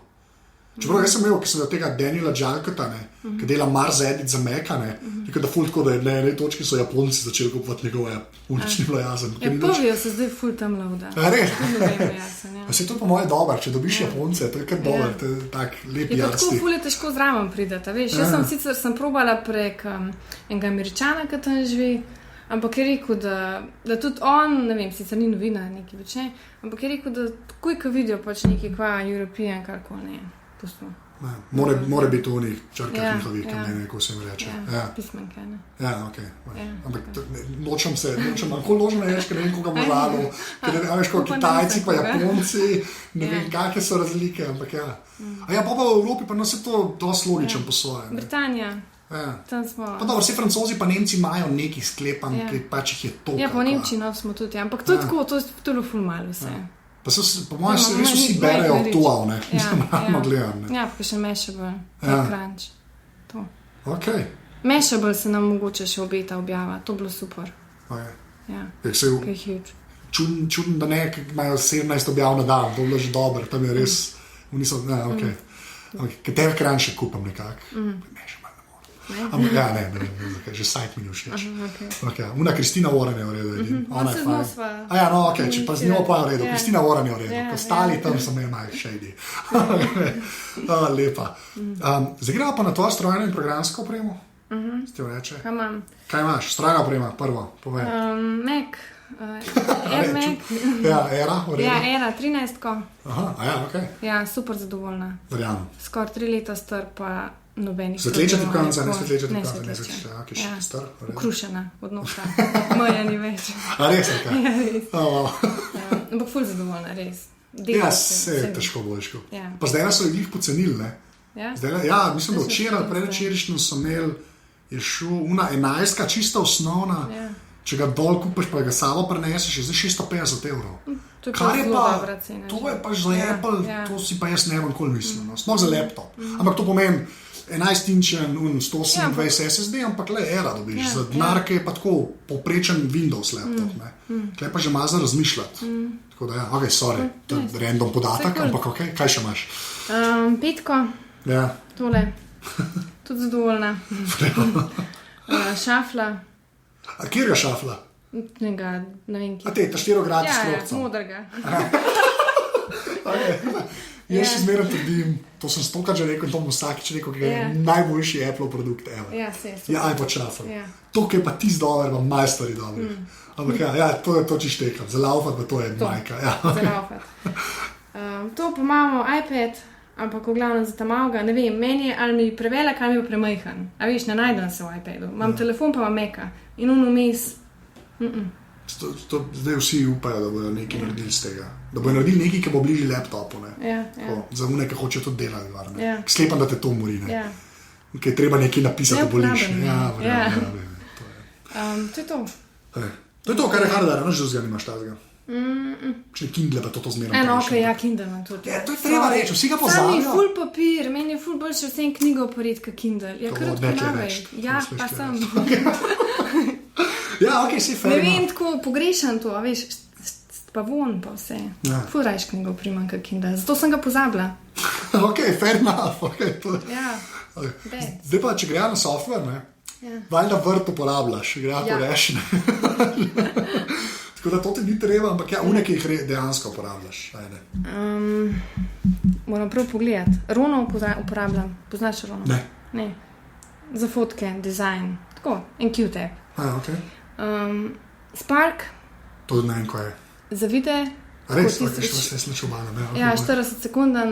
Čeprav jaz sem imel, ki sem do tega Daniela Jalkota, ne, ki dela Mars Edit za Maca, ne, tako da ful tako, da je na ene točki so Japonci začeli kupovati njegove ulični blajazen. Ja, povijo se zdaj ful tam lauda. A res? A se to po moje dober, če dobiš Japonce, to je kar dober, to je tak lep jarsti. Je pa jarsti. tako ful je težko zraven pridati, veš, jaz sem sicer probala prek enega Američana, ki tam živi, ampak je rekel, da tudi on, ne vem, sicer ni novinar, nekaj več ne, ampak je rekel, da takoj, ko vidijo pač nekaj kva European, karko ne, pustimo. More biti v njih črkah njihovih, kam ne, ko se jim reče. Ja, pismenke, ne. Ja, okej. Ampak nočem, kako ložno je, ker ne vem, koga bo vlado, ker ne veš, kot Kitajci pa Japonci, ne vem, kakve so razlike, ampak ja. A ja, pa v Evropi pa nas je to dosti logičen po svoje. Britanija. Tam smo. Pa dobro, vsi Francozi pa Nemci imajo nekih sklepanj, ki pač jih je to. Ja, po Nemčiji smo tudi, ampak to je tako, to je ful malo vse. Pa po mojem se res vsi berejo aktual, ne? Mislim, ravno gledam, ne? Ja, pa še Mashable, Crunch. To. Okej. Mashable se nam mogoče še obeta objava, to bilo super. Ja, kaj je huge. Čuden, da ne, imajo 17 objav na dan, to je bilo že dobro, tam je res, okej. Kaj tebe Crunch še kupam nekako? Ja, ne, že sajt mi ni všeč. Una Kristina Warren je v redu. Ona je fajn. Ja, no, ok, če pa z njo pa je v redu. Kristina Warren je v redu. Ostali tam so me malo shady. Lepa. Zdaj gremo pa na tvojo strojno in programsko opremo? Ste jo reče? Kaj imam? Kaj imaš? Strojna oprema, prvo, povej. Mac. Air Mac. Ja, Era, v redu. Ja, Era, 13-ko. Aha, ja, ok. Ja, super zadovoljna. Verjamem. Skoraj 3 leta star pa nobenih. Svetleča tipkovnica, ne svetleča tipkovnica. Ok, še star. Ukrušena od nosa. Moja ni več. A res je kaj? Ja, res. Ampak ful zadovoljna, res. Ja, se je težko boljško. Pa zdaj so jih pocenili, ne? Ja, mislim, da včeraj, predvčerajšnjem so imeli, je šel una 11, čista osnovna, če ga dol kupiš, pa ga sabo preneseš, je zdaj 650 €. To je pa zelo dobra cena. To je pač za Apple, to si pa jaz ne bom nikoli mislil. Sploh za laptop. Ampak to pomeni 11-inčen 128 SSD, ampak le Era dobiš. Za denar, ki je pa tako poprečen Windows laptop. Tukaj pa že malo za razmišljati. Tako da ja, ok, sorry, to je random podatek, ampak ok, kaj še imaš? 5-ko, Ja. Tole. Tudi zadovoljna. Šafla. A kjer je šafla? Ne vem, A te, ta 4-grad s Ja, klopcem. modrega. Okay. Jaz še zmeraj trdim, to sem stokrat že rekel, to bom vsakič rekel, ker je najboljši Apple produkt ever. Ja, se. Ja, iPod Shuffle. Ja. To, ki je pa tisti dober, pa majstori dobri. Ampak ja, to je to, če štekam. Za laufat pa to je majka. Ja. Za laufat. To pa imamo iPad, ampak v glavnem za ta malga, ne vem, meni je ali mi prevelik, ali mi je premajhan. A veš, ne najdem se v iPadu. Imam telefon, pa imam Maca. In on vmes. Zdaj vsi upajo, da bodo nekaj naredili z tega. Da bodo naredili nekaj, ki bo bližje laptopu. Ja. Za une, ki hočejo to delati. Ja. Sklepam, da te to mori. Ja. Ker je treba nekaj napisati, da boliš. To je to. To je to, kar je hardware, noč drugega nimaš tazga. Še Kindle pa to zmeraj. Ok, ja, Kindle imam tudi. Ja, to je treba reči, vsi ga pozabijo. Sam je full papir, meni je full boljše vsem knjigo pored, kot Kindle. Ja, kar odpolavaj. Ja, pa sem. Ja, ok, si fair. Ne vem, tako pogrešam to, a veš, pa von pa vse. Full rajš knjigo primam, kot Kindle. Zato sem ga pozabila. Ok, fair enough. Okay, Ja. Zdaj pa, če greja na software, ne? Valjda vrt uporabljaš, greja to rešne. Tako da to ti ni treba, ampak ja, une, ki jih dejansko uporabljaš. Moram prav pogledati. Rono uporabljam. Poznaš Rono? Ne. Za fotke, dizajn. Tako, en Q-tap. Ok. Spark. To ne vem, kaj je. Za videe. Res, vse slečobalem. Ja, 40 sekunden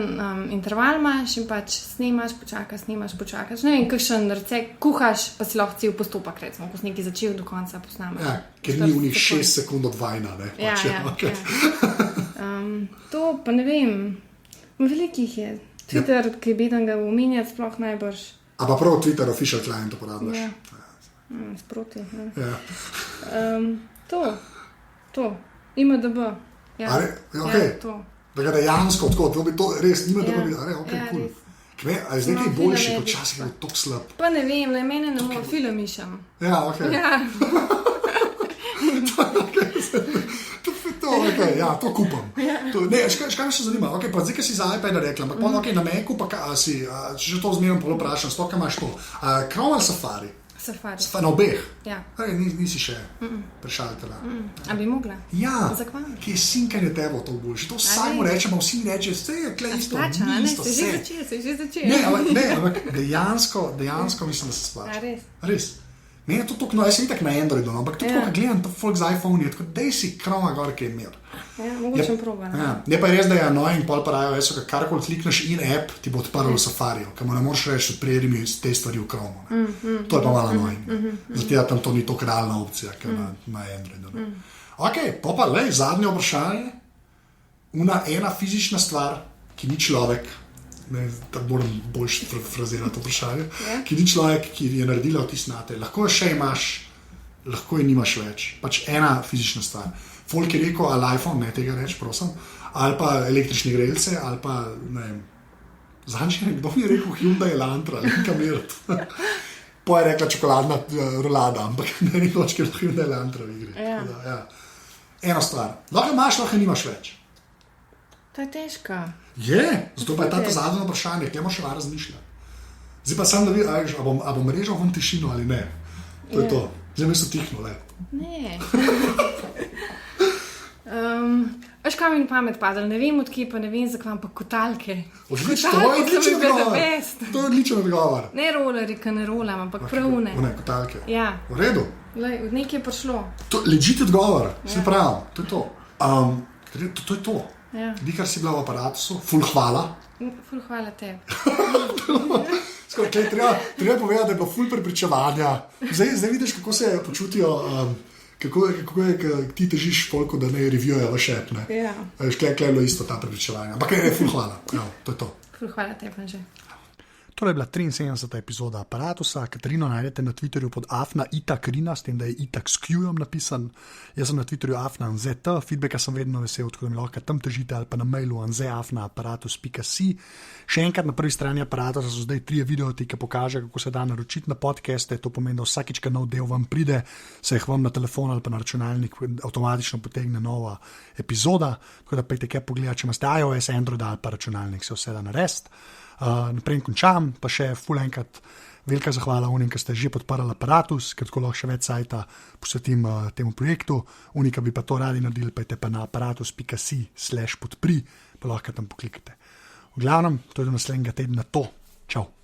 interval imaš in pač snimaš, počakaš. Ne vem, kakšen recept kuhaš, pa si lahko cel postopek, recimo, ko si nekaj začel, do konca posnamaš. Ja, ker ni v njih 6 sekund od vajna, ne? Ja, okay. To pa ne vem, velikih je. Twitter, ki je beden ga omenjati, sploh najbrž. A pa prav Twitter official client uporabljaš? Ja. Sproti. Ja. To. IMDb. Ja, okay. Da ga dejansko tako, to bi to res nima, da bi cool. A je zdaj kaj boljši, kot časih je tako slab? Pa ne vem, le mene ne mora film mišem. Ja, ok. Ja. To kupam. Ne, škaj me še zanima, okay, pa zdaj, kaj si za iPada rekla, ampak na Macu pa če že to zmerno polo vprašam, stoka imaš to. Chrome ali Safari? Safari. Na obeh? Ja. Nisi še prešaltela. A bi mogla? Ja, zakaj? Ki je sinkanje tebo to boljši. To vsakmu rečemo, vsi mi reče, vse je tle isto. Se že začel. Ne, ampak dejansko mislim, da se splača. Res. Ne, je to tako, no, jaz sem tak na Androidu, ampak tudi, ko gledam to folk z iPhone, je tako, dej si Chroma gor, ki je mir. Ja, mogoče proba. Ne pa res, da je annoying, pol pa rajo, jaz, karkoli klikneš in app, ti bo odprl v Safariju, ker mu ne moreš reči, prijedi mi te stvari v Chromu. To je pa malo annoying. Zato tam to ni tako realna opcija, ker na Androidu. Ok, pa lej, zadnje vprašanje. Ena fizična stvar, ki ni človek, da moram boljš frazirati vprašanje, ki ni človek, ki je naredila vtis nate. Lahko je še imaš, lahko je nimaš več. Pač ena fizična stvar. Folk je rekel, ali iPhone, ne tega reč, prosim, ali pa električni grelce, ali pa, ne vem, zanjši nekdo mi je rekel Hyundai Elantra, nekaj mirt. Po je rekla čokoladna rolada, ampak ne ni točke Hyundai Elantra v igri. Ja. Ena stvar. Lahko imaš, lahko nimaš več. To je težko. Je, zato pa je ta zadnje vprašanje, kje moraš še malo razmišljati. Zdaj pa sam, da vidiš, a bom režal v tišino ali ne. To je to. Zdaj me so tihno, le. Ne. Veš, kam mi pamet padal, ne vem odkje, pa ne vem, zakaj, ampak kotalke. Odlično, to je odličen odgovor. To je odličen odgovor. Ne rolerji, ki ne rolam, ampak pravune. Kotalke. Ja. V redu. Od nekje je prišlo. Legit odgovor, se pravi, to je to. To je to. Ja. Di, kar si bila v aparatusu, ful hvala. Ful hvala tebi. Treba povedati, da je bilo ful prepričevanja. Zdaj vidiš, kako se počutijo, kako je, ti težiš folko, da ne revijujejo vaš app. Ja. Škaj je bilo isto ta prepričevanja. Ampak je ful hvala. Ja, to je to. Ful hvala tebi, že. To je bila 73. epizoda Aparatusa. Katarino najdete na Twitterju pod afna_itakrina, s tem, da je itak s Q-jem napisan. Jaz sem na Twitterju afna_nzt, feedbacka sem vedno vesel, tako da mi lahko tam težite ali pa na mailu anze@aparatus.si. Še enkrat na prvi strani Aparatusa so zdaj 3 videoti, ki pokaže, kako se da naročiti na podcaste. To pomeni, da vsakič, ko nov del vam pride, se jih vam na telefon ali pa na računalnik avtomatično potegne nova epizoda. Tako da pejte kaj pogledati, če imate iOS, Android ali pa računalnik, se vse da narediti. Naprej končam, pa še ful enkrat velika zahvala unim, ki ste že podparali Aparatus, ker tako lahko še več sajta posvetim temu projektu. Unika bi pa to radi naredili, pa je pa na aparatus.si/podpri, pa lahko tam poklikate. V glavnem, to je do naslednjega tedna to. Čau.